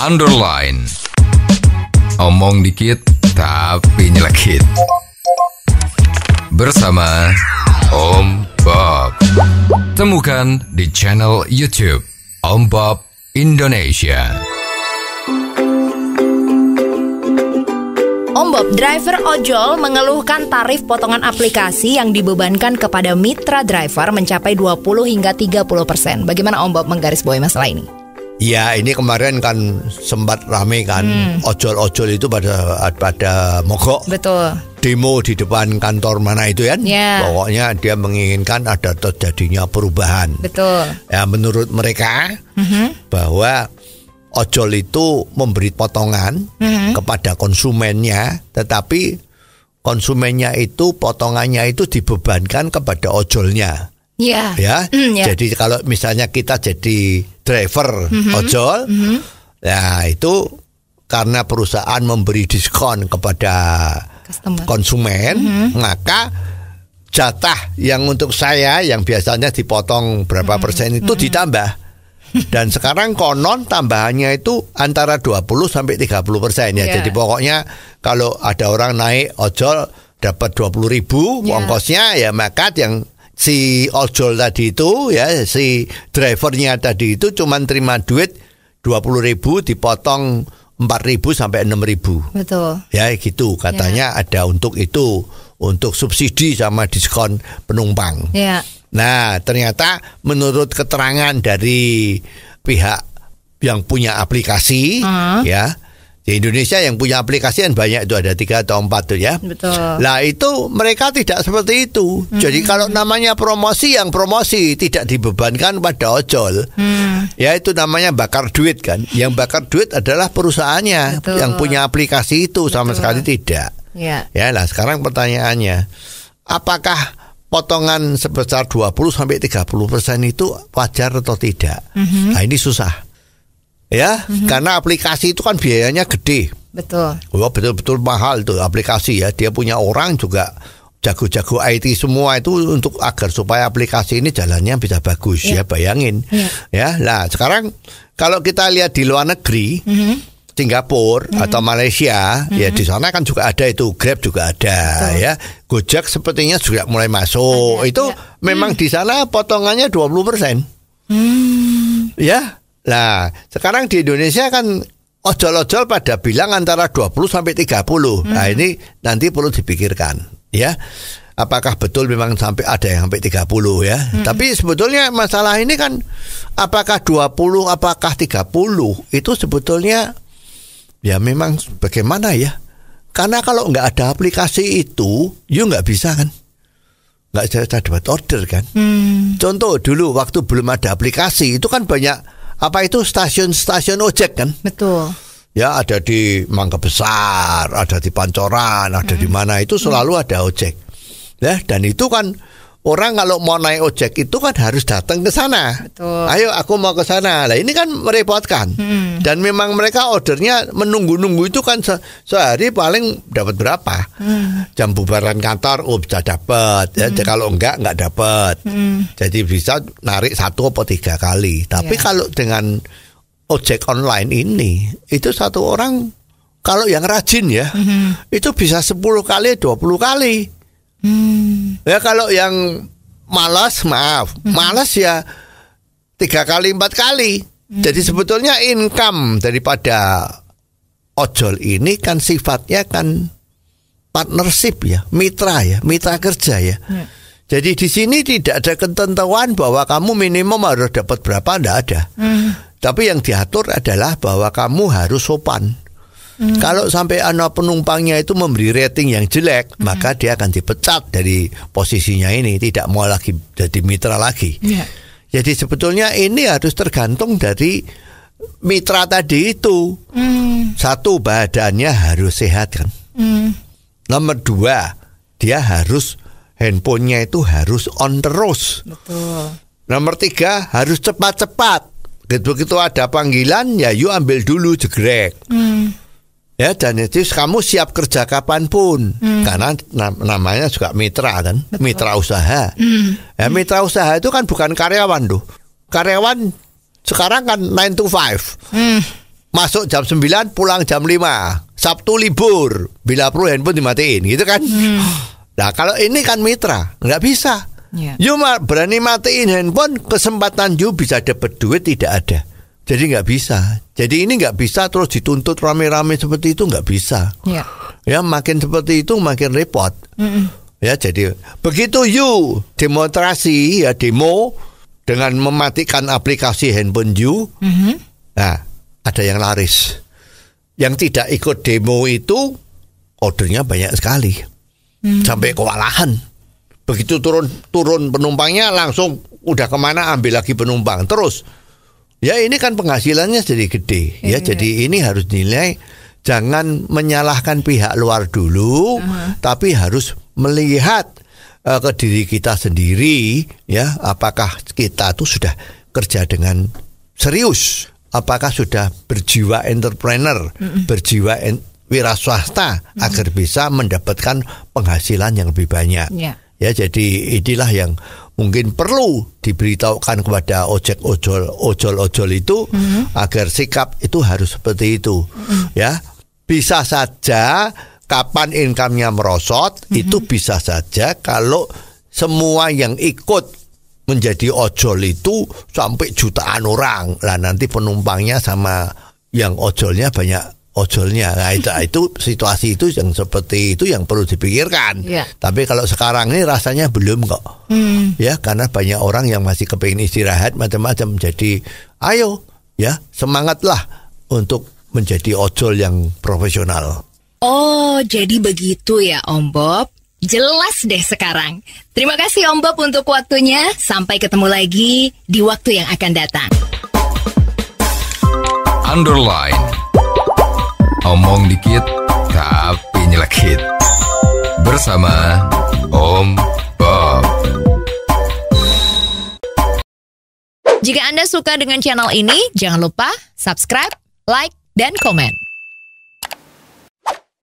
underline. Omong dikit tapi nyelekit. Bersama Om Bob. Temukan di channel YouTube Om Bob Indonesia. Om Bob, driver ojol mengeluhkan tarif potongan aplikasi yang dibebankan kepada mitra driver mencapai 20 hingga 30%. Bagaimana Om Bob menggarisbawahi masalah ini? Ya, ini kemarin kan sempat rame kan, ojol-ojol itu pada mogok. Betul. Demo di depan kantor mana itu kan? Ya. Pokoknya dia menginginkan ada terjadinya perubahan. Betul. Ya, menurut mereka bahwa ojol itu memberi potongan kepada konsumennya, tetapi konsumennya itu potongannya itu dibebankan kepada ojolnya. Ya. Ya. Jadi kalau misalnya kita jadi driver ojol, ya itu karena perusahaan memberi diskon kepada Customer. konsumen, maka jatah yang untuk saya yang biasanya dipotong berapa persen itu ditambah. Dan sekarang konon tambahannya itu antara 20 sampai 30% ya. Jadi pokoknya kalau ada orang naik ojol dapat 20.000 ongkosnya, ya maka yang si ojol tadi itu ya, si drivernya tadi itu cuma terima duit 20.000 dipotong 4.000 sampai 6.000. Betul. Ya gitu katanya ada untuk itu, untuk subsidi sama diskon penumpang. Ya. Nah, ternyata menurut keterangan dari pihak yang punya aplikasi, ya, di Indonesia yang punya aplikasi kan banyak itu, ada 3 atau 4 tuh ya. Betul. Lah itu mereka tidak seperti itu. Jadi kalau namanya promosi, yang promosi tidak dibebankan pada ojol. Ya itu namanya bakar duit kan. Yang bakar duit adalah perusahaannya. Betul. Yang punya aplikasi itu sama sekali tidak. Ya. Ya, lah sekarang pertanyaannya, apakah potongan sebesar 20 sampai 30% itu wajar atau tidak? Nah, ini susah. Ya, karena aplikasi itu kan biayanya gede. Betul. Wah, betul-betul mahal tuh aplikasi ya. Dia punya orang juga jago-jago IT semua itu untuk agar supaya aplikasi ini jalannya bisa bagus ya, bayangin. Ya, nah sekarang kalau kita lihat di luar negeri, Singapura atau Malaysia, ya di sana kan juga ada itu, Grab juga ada. Betul. Ya, Gojek sepertinya juga mulai masuk. Itu memang di sana potongannya 20%. Ya. Nah, sekarang di Indonesia kan ojol-ojol pada bilang antara 20 sampai 30. Nah, ini nanti perlu dipikirkan, ya. Apakah betul memang sampai ada yang sampai 30 ya? Tapi sebetulnya masalah ini kan apakah 20, apakah 30 itu sebetulnya ya memang bagaimana ya? Karena kalau nggak ada aplikasi itu, you nggak bisa kan? Nggak bisa dapat order kan? Contoh dulu waktu belum ada aplikasi itu kan banyak apa itu stasiun-stasiun ojek kan? Betul. Ya ada di Mangga Besar, ada di Pancoran, ada di mana itu selalu ada ojek. Ya, dan itu kan orang kalau mau naik ojek itu kan harus datang ke sana. Betul. Ayo aku mau ke sana. Lah ini kan merepotkan. Dan memang mereka ordernya menunggu-nunggu itu kan sehari paling dapat berapa? Jam bubaran kantor bisa dapat. Ya, kalau enggak dapat. Jadi bisa narik 1 atau 3 kali. Tapi kalau dengan ojek online ini itu satu orang kalau yang rajin ya itu bisa 10 kali 20 kali. Ya kalau yang malas malas ya 3 kali 4 kali. Jadi sebetulnya income daripada ojol ini kan sifatnya kan partnership ya, mitra kerja ya. Jadi di sini tidak ada ketentuan bahwa kamu minimum harus dapat berapa, tidak ada. Tapi yang diatur adalah bahwa kamu harus sopan. Kalau sampai anak penumpangnya itu memberi rating yang jelek, maka dia akan dipecat dari posisinya ini, tidak mau lagi jadi mitra lagi. Jadi sebetulnya ini harus tergantung dari mitra tadi itu. Satu, badannya harus sehat kan. Nomor 2, dia harus handphonenya itu harus on terus. Betul. Nomor 3, harus cepat-cepat. Begitu ada panggilan, ya you ambil dulu jegrek. Ya, dan itu kamu siap kerja kapanpun. Karena namanya juga mitra kan. Betul. Mitra usaha. Ya, mitra usaha itu kan bukan karyawan tuh. Karyawan sekarang kan 9 to 5. masuk jam 9, pulang jam 5. Sabtu libur, bila perlu handphone dimatiin, gitu kan. Nah kalau ini kan mitra, nggak bisa. You berani matiin handphone, kesempatan you bisa dapat duit tidak ada. Jadi nggak bisa. Jadi ini nggak bisa terus dituntut rame-rame seperti itu, nggak bisa. Ya makin seperti itu makin repot. Ya jadi begitu you demonstrasi, ya demo dengan mematikan aplikasi handphone you, nah ada yang laris. Yang tidak ikut demo itu ordernya banyak sekali, sampai kewalahan. Begitu turun penumpangnya langsung udah kemana ambil lagi penumpang terus. Ya ini kan penghasilannya jadi gede. Ya jadi ini harus nilai. Jangan menyalahkan pihak luar dulu, tapi harus melihat ke diri kita sendiri, ya, apakah kita tuh sudah kerja dengan serius, apakah sudah berjiwa entrepreneur, berjiwa wira swasta agar bisa mendapatkan penghasilan yang lebih banyak. Ya, jadi inilah yang mungkin perlu diberitahukan kepada ojol itu agar sikap itu harus seperti itu. Ya, bisa saja kapan income-nya merosot, itu bisa saja kalau semua yang ikut menjadi ojol itu sampai jutaan orang. Lah nanti penumpangnya sama yang ojolnya banyak ojolnya. Nah itu situasi itu yang seperti itu yang perlu dipikirkan. Tapi kalau sekarang ini rasanya belum kok. Ya, karena banyak orang yang masih kepingin istirahat macam-macam. Jadi ayo ya, semangatlah untuk menjadi ojol yang profesional. Oh, jadi begitu ya Om Bob. Jelas deh sekarang. Terima kasih Om Bob untuk waktunya. Sampai ketemu lagi di waktu yang akan datang. Underline. Omong dikit tapi nyelekit. Bersama Om Bob. Jika Anda suka dengan channel ini, jangan lupa subscribe, like, dan komen.